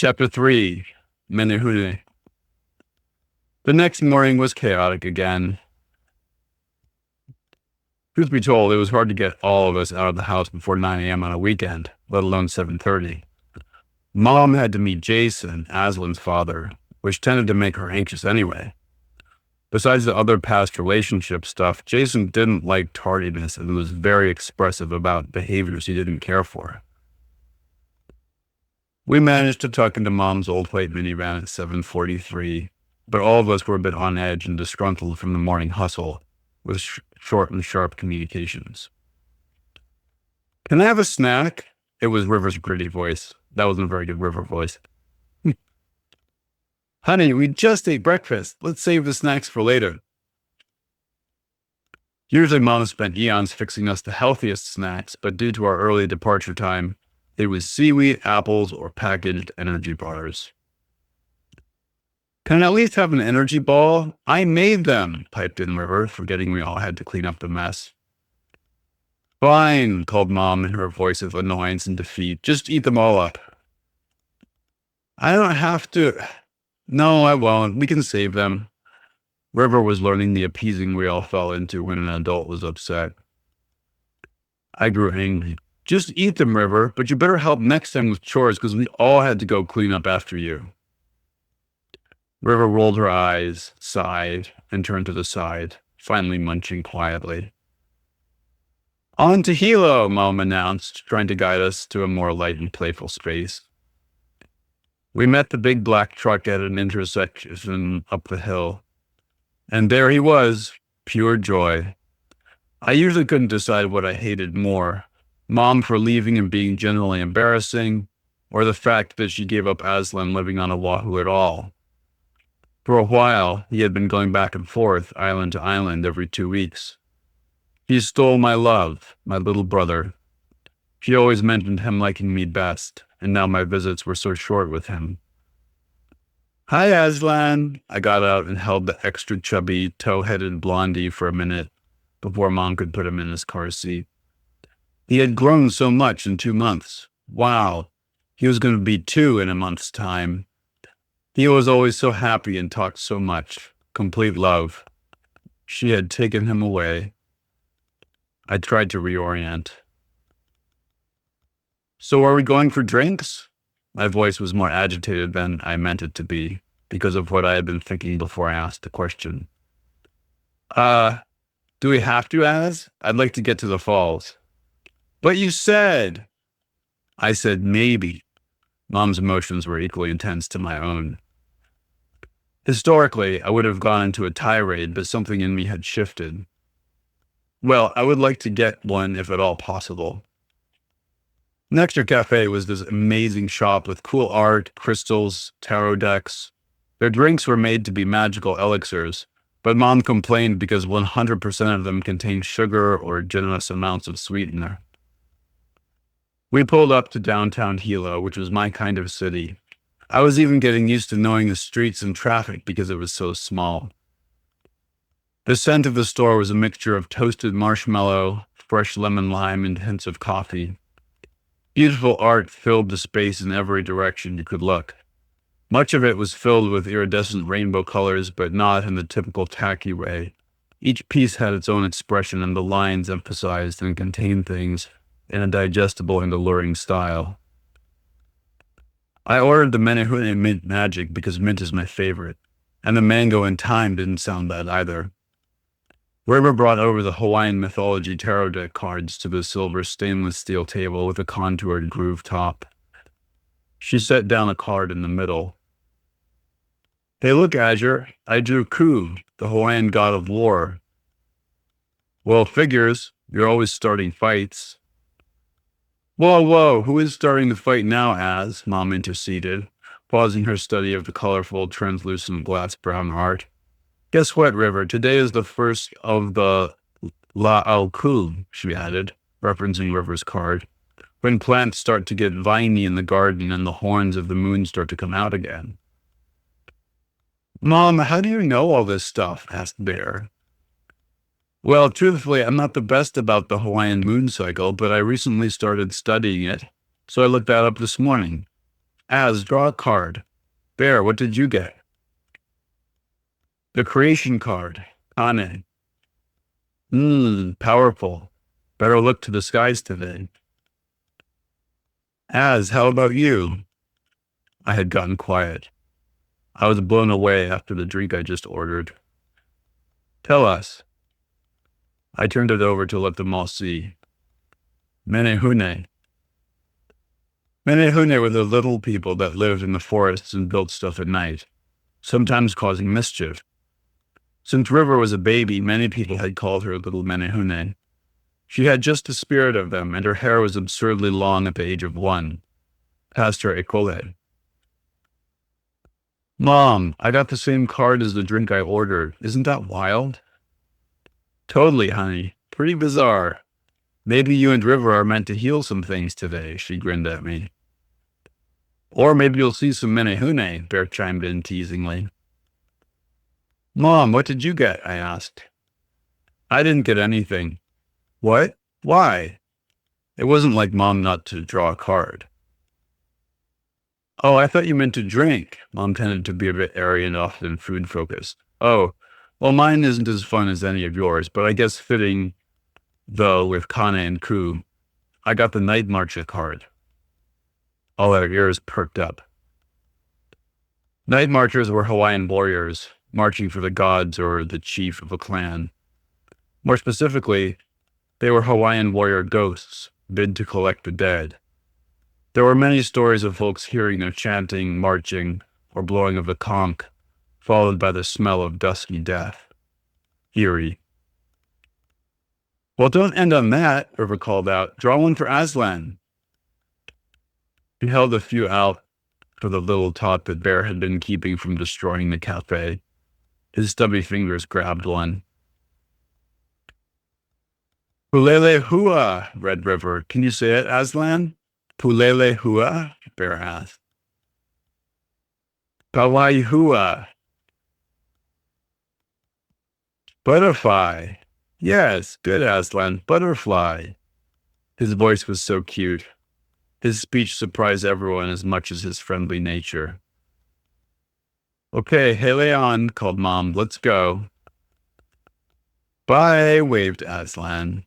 Chapter 3, Menehune. The next morning was chaotic again. Truth be told, it was hard to get all of us out of the house before 9 a.m. on a weekend, let alone 7:30. Mom had to meet Jason, Aslan's father, which tended to make her anxious anyway. Besides the other past relationship stuff, Jason didn't like tardiness and was very expressive about behaviors he didn't care for. We managed to tuck into Mom's old white minivan at 7:43, but all of us were a bit on edge and disgruntled from the morning hustle with short and sharp communications. "Can I have a snack?" It was River's gritty voice. That wasn't a very good River voice. "Honey, we just ate breakfast. Let's save the snacks for later." Usually Mom spent eons fixing us the healthiest snacks, but due to our early departure time, it was seaweed, apples, or packaged energy bars. "Can I at least have an energy ball? I made them," piped in River, forgetting we all had to clean up the mess. "Fine," called Mom in her voice of annoyance and defeat. "Just eat them all up." "I don't have to." "No, I won't. We can save them." River was learning the appeasing we all fell into when an adult was upset. I grew angry. "Just eat them, River, but you better help next time with chores because we all had to go clean up after you." River rolled her eyes, sighed, and turned to the side, finally munching quietly. "On to Hilo," Mom announced, trying to guide us to a more light and playful space. We met the big black truck at an intersection up the hill. And there he was, pure joy. I usually couldn't decide what I hated more, Mom for leaving and being generally embarrassing, or the fact that she gave up Aslan living on Oahu at all. For a while, he had been going back and forth, island to island, every 2 weeks. He stole my love, my little brother. She always mentioned him liking me best, and now my visits were so short with him. "Hi, Aslan." I got out and held the extra chubby, tow-headed blondie for a minute before Mom could put him in his car seat. He had grown so much in 2 months. Wow, he was going to be 2 in a month's time. He was always so happy and talked so much. Complete love. She had taken him away. I tried to reorient. "So are we going for drinks?" My voice was more agitated than I meant it to be because of what I had been thinking before I asked the question. Do we have to, Az? I'd like to get to the falls." "But you said." I said maybe. Mom's emotions were equally intense to my own. Historically, I would have gone into a tirade, but something in me had shifted. "Well, I would like to get one if at all possible." Nectar Cafe was this amazing shop with cool art, crystals, tarot decks. Their drinks were made to be magical elixirs, but Mom complained because 100% of them contained sugar or generous amounts of sweetener. We pulled up to downtown Hilo, which was my kind of city. I was even getting used to knowing the streets and traffic because it was so small. The scent of the store was a mixture of toasted marshmallow, fresh lemon lime, and hints of coffee. Beautiful art filled the space in every direction you could look. Much of it was filled with iridescent rainbow colors, but not in the typical tacky way. Each piece had its own expression, and the lines emphasized and contained things in a digestible and alluring style. I ordered the Menehune mint magic because mint is my favorite, and the mango and thyme didn't sound bad either. River brought over the Hawaiian mythology tarot deck cards to the silver stainless steel table with a contoured groove top. She set down a card in the middle. "Hey, look, Azure, I drew Ku, the Hawaiian god of war." "Well, figures. You're always starting fights." Whoa, who is starting the fight now, Az?" Mom interceded, pausing her study of the colorful, translucent glass brown art. "Guess what, River? Today is the first of the La'alku," she added, referencing River's card. "When plants start to get viney in the garden and the horns of the moon start to come out again." "Mom, how do you know all this stuff?" asked Bear. "Well, truthfully, I'm not the best about the Hawaiian moon cycle, but I recently started studying it, so I looked that up this morning. Az, draw a card. Bear, what did you get? The creation card. Kane. Powerful. Better look to the skies today. Az, how about you? I had gotten quiet. I was blown away after the drink I just ordered. Tell us. I turned it over to let them all see. Menehune. Menehune were the little people that lived in the forests and built stuff at night, sometimes causing mischief. Since River was a baby, many people had called her Little Menehune. She had just the spirit of them, and her hair was absurdly long at the age of 1, past her école. Mom, I got the same card as the drink I ordered. Isn't that wild? Totally, honey. Pretty bizarre. Maybe you and River are meant to heal some things today, she grinned at me. Or maybe you'll see some Menehune, Bear chimed in teasingly. Mom, what did you get? I asked. I didn't get anything. What? Why? It wasn't like Mom not to draw a card. Oh, I thought you meant to drink. Mom tended to be a bit airy and often food focused. Oh, well, mine isn't as fun as any of yours, but I guess fitting, though, with Kana and Ku. I got the Night Marcher card. All our ears perked up. Night Marchers were Hawaiian warriors, marching for the gods or the chief of a clan. More specifically, they were Hawaiian warrior ghosts, bid to collect the dead. There were many stories of folks hearing their chanting, marching, or blowing of the conch, followed by the smell of dusky death. Eerie. Well, don't end on that, River called out. Draw one for Aslan. He held a few out for the little tot that Bear had been keeping from destroying the cafe. His stubby fingers grabbed one. Pulele hua, Red River. Can you say it, Aslan? Pulele hua? Bear asked. Kawai hua. Butterfly. Yes, good, Aslan. Butterfly. His voice was so cute. His speech surprised everyone as much as his friendly nature. Okay, hey Leon, called Mom. Let's go. Bye, waved Aslan.